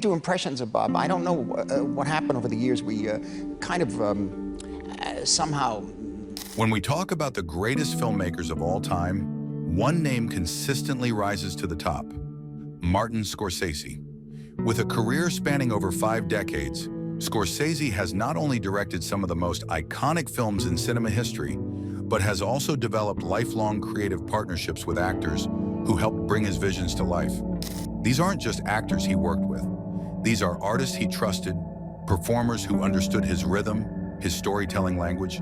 Do impressions of Bob. I don't know what happened over the years. We somehow... When we talk about the greatest filmmakers of all time, one name consistently rises to the top: Martin Scorsese. With a career spanning over 5 decades, Scorsese has not only directed some of the most iconic films in cinema history, but has also developed lifelong creative partnerships with actors who helped bring his visions to life. These aren't just actors he worked with. These are artists he trusted, performers who understood his rhythm, his storytelling language,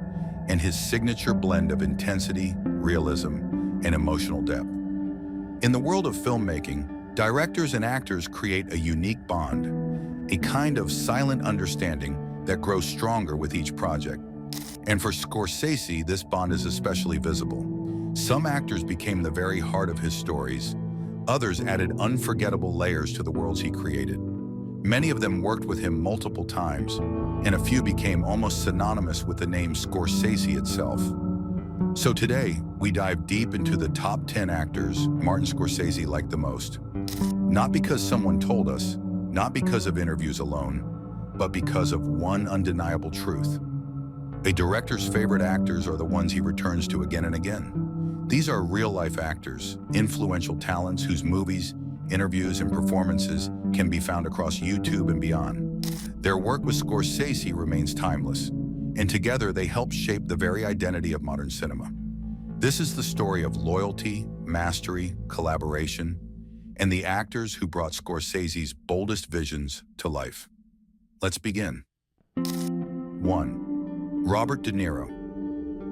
and his signature blend of intensity, realism, and emotional depth. In the world of filmmaking, directors and actors create a unique bond, a kind of silent understanding that grows stronger with each project. And for Scorsese, this bond is especially visible. Some actors became the very heart of his stories. Others added unforgettable layers to the worlds he created. Many of them worked with him multiple times, and a few became almost synonymous with the name Scorsese itself. So today, we dive deep into the top 10 actors Martin Scorsese liked the most. Not because someone told us, not because of interviews alone, but because of one undeniable truth. A director's favorite actors are the ones he returns to again and again. These are real-life actors, influential talents whose movies, interviews, and performances can be found across YouTube and beyond. Their work with Scorsese remains timeless, and together they help shape the very identity of modern cinema. This is the story of loyalty, mastery, collaboration, and the actors who brought Scorsese's boldest visions to life. Let's begin. 1. Robert De Niro.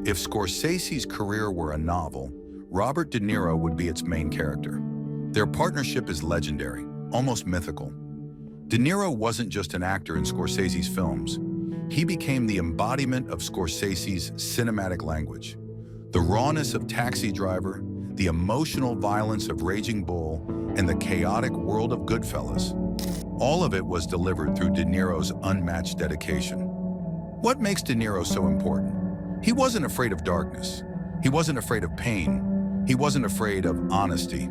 If Scorsese's career were a novel, Robert De Niro would be its main character. Their partnership is legendary, almost mythical. De Niro wasn't just an actor in Scorsese's films. He became the embodiment of Scorsese's cinematic language. The rawness of Taxi Driver, the emotional violence of Raging Bull, and the chaotic world of Goodfellas. All of it was delivered through De Niro's unmatched dedication. What makes De Niro so important? He wasn't afraid of darkness. He wasn't afraid of pain. He wasn't afraid of honesty.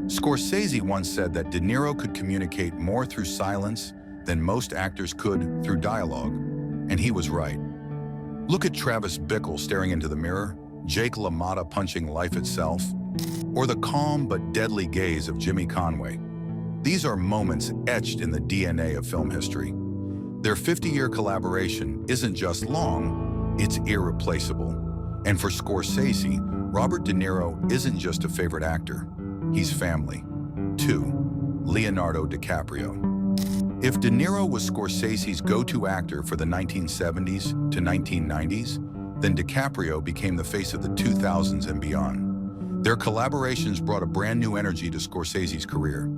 Scorsese once said that De Niro could communicate more through silence than most actors could through dialogue, and he was right. Look at Travis Bickle staring into the mirror, Jake LaMotta punching life itself, or the calm but deadly gaze of Jimmy Conway. These are moments etched in the DNA of film history. Their 50-year collaboration isn't just long, it's irreplaceable. And for Scorsese, Robert De Niro isn't just a favorite actor. He's family. 2. Leonardo DiCaprio. If De Niro was Scorsese's go-to actor for the 1970s to 1990s, then DiCaprio became the face of the 2000s and beyond. Their collaborations brought a brand new energy to Scorsese's career.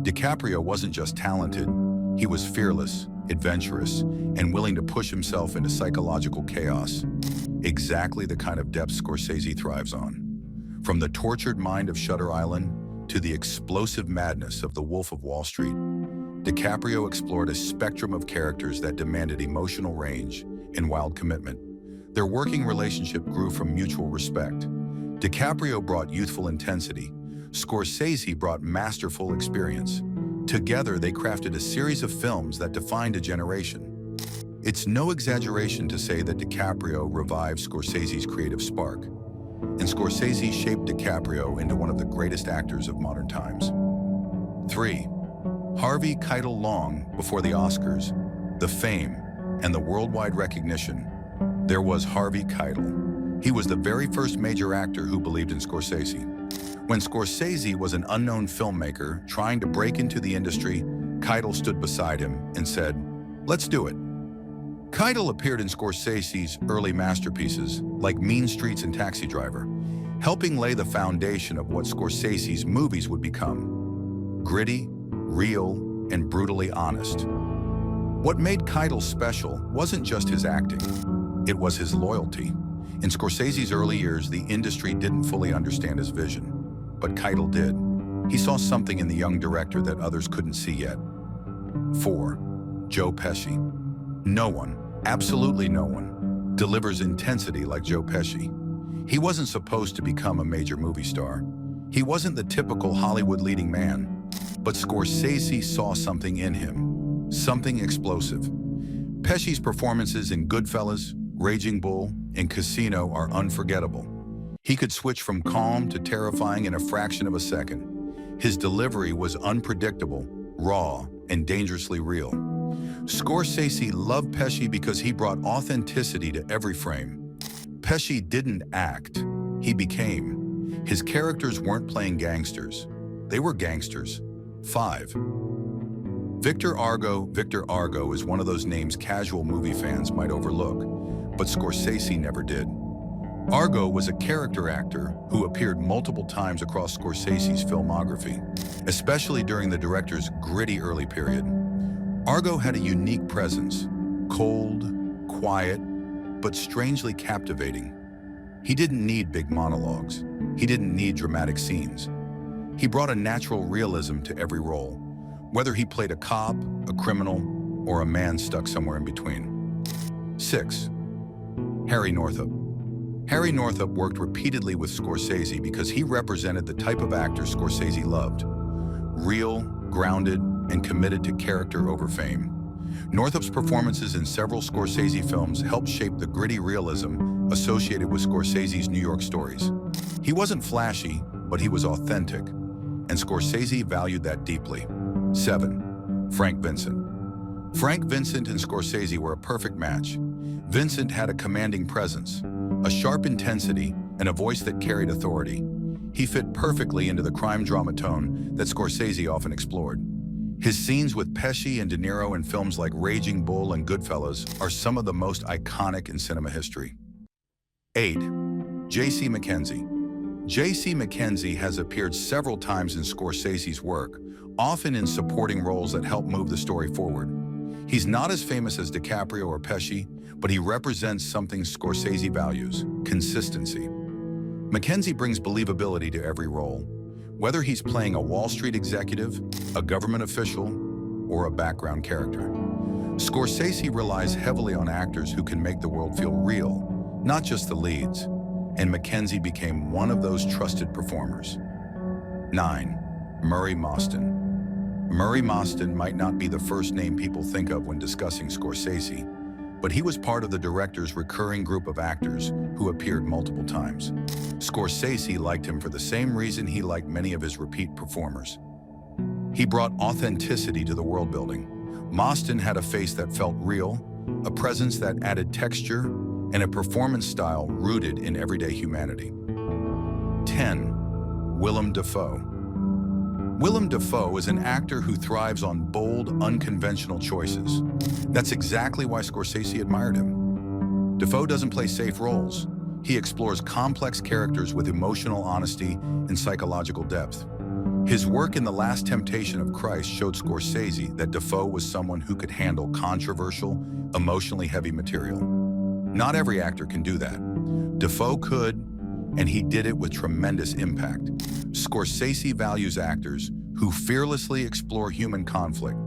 DiCaprio wasn't just talented, he was fearless, adventurous, and willing to push himself into psychological chaos. Exactly the kind of depth Scorsese thrives on. From the tortured mind of Shutter Island to the explosive madness of The Wolf of Wall Street, DiCaprio explored a spectrum of characters that demanded emotional range and wild commitment. Their working relationship grew from mutual respect. DiCaprio brought youthful intensity. Scorsese brought masterful experience. Together, they crafted a series of films that defined a generation. It's no exaggeration to say that DiCaprio revived Scorsese's creative spark, and Scorsese shaped DiCaprio into one of the greatest actors of modern times. 3. Harvey Keitel. Long before the Oscars, the fame, and the worldwide recognition, there was Harvey Keitel. He was the very first major actor who believed in Scorsese. When Scorsese was an unknown filmmaker trying to break into the industry, Keitel stood beside him and said, "Let's do it." Keitel appeared in Scorsese's early masterpieces, like Mean Streets and Taxi Driver, helping lay the foundation of what Scorsese's movies would become: gritty, real, and brutally honest. What made Keitel special wasn't just his acting, it was his loyalty. In Scorsese's early years, the industry didn't fully understand his vision, but Keitel did. He saw something in the young director that others couldn't see yet. 4. Joe Pesci. No one, absolutely no one, delivers intensity like Joe Pesci. He wasn't supposed to become a major movie star. He wasn't the typical Hollywood leading man. But Scorsese saw something in him, something explosive. Pesci's performances in Goodfellas, Raging Bull, and Casino are unforgettable. He could switch from calm to terrifying in a fraction of a second. His delivery was unpredictable, raw, and dangerously real. Scorsese loved Pesci because he brought authenticity to every frame. Pesci didn't act, he became. His characters weren't playing gangsters, they were gangsters. 5. Victor Argo is one of those names casual movie fans might overlook, but Scorsese never did. Argo was a character actor who appeared multiple times across Scorsese's filmography, especially during the director's gritty early period. Argo had a unique presence, cold, quiet, but strangely captivating. He didn't need big monologues. He didn't need dramatic scenes. He brought a natural realism to every role, whether he played a cop, a criminal, or a man stuck somewhere in between. 6. Harry Northup. Harry Northup worked repeatedly with Scorsese because he represented the type of actor Scorsese loved. Real, grounded, and committed to character over fame. Northup's performances in several Scorsese films helped shape the gritty realism associated with Scorsese's New York stories. He wasn't flashy, but he was authentic, and Scorsese valued that deeply. 7. Frank Vincent. Frank Vincent and Scorsese were a perfect match. Vincent had a commanding presence, a sharp intensity, and a voice that carried authority. He fit perfectly into the crime drama tone that Scorsese often explored. His scenes with Pesci and De Niro in films like Raging Bull and Goodfellas are some of the most iconic in cinema history. 8. J.C. McKenzie. J.C. McKenzie has appeared several times in Scorsese's work, often in supporting roles that help move the story forward. He's not as famous as DiCaprio or Pesci, but he represents something Scorsese values: consistency. McKenzie brings believability to every role, whether he's playing a Wall Street executive, a government official, or a background character. Scorsese relies heavily on actors who can make the world feel real, not just the leads, and McKenzie became one of those trusted performers. 9. Murray Mostyn. Murray Mostyn might not be the first name people think of when discussing Scorsese, but he was part of the director's recurring group of actors who appeared multiple times. Scorsese liked him for the same reason he liked many of his repeat performers. He brought authenticity to the world building. Mostyn had a face that felt real, a presence that added texture, and a performance style rooted in everyday humanity. 10. Willem Dafoe. Willem Dafoe is an actor who thrives on bold, unconventional choices. That's exactly why Scorsese admired him. Dafoe doesn't play safe roles. He explores complex characters with emotional honesty and psychological depth. His work in The Last Temptation of Christ showed Scorsese that Dafoe was someone who could handle controversial, emotionally heavy material. Not every actor can do that. Dafoe could, and he did it with tremendous impact. Scorsese values actors who fearlessly explore human conflict,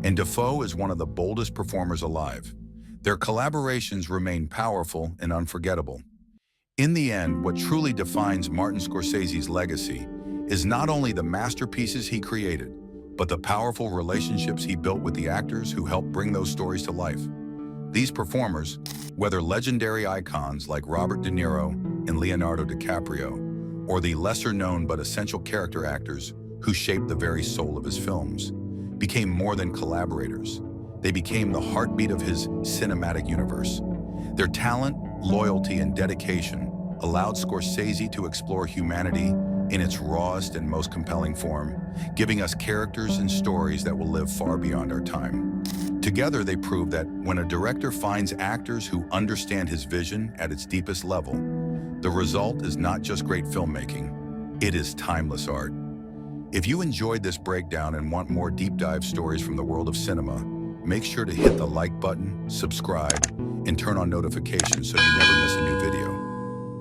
and Dafoe is one of the boldest performers alive. Their collaborations remain powerful and unforgettable. In the end, what truly defines Martin Scorsese's legacy is not only the masterpieces he created, but the powerful relationships he built with the actors who helped bring those stories to life. These performers, whether legendary icons like Robert De Niro and Leonardo DiCaprio, or the lesser-known but essential character actors who shaped the very soul of his films, became more than collaborators. They became the heartbeat of his cinematic universe. Their talent, loyalty, and dedication allowed Scorsese to explore humanity in its rawest and most compelling form, giving us characters and stories that will live far beyond our time. Together, they prove that when a director finds actors who understand his vision at its deepest level, the result is not just great filmmaking, it is timeless art. If you enjoyed this breakdown and want more deep dive stories from the world of cinema, make sure to hit the like button, subscribe, and turn on notifications so you never miss a new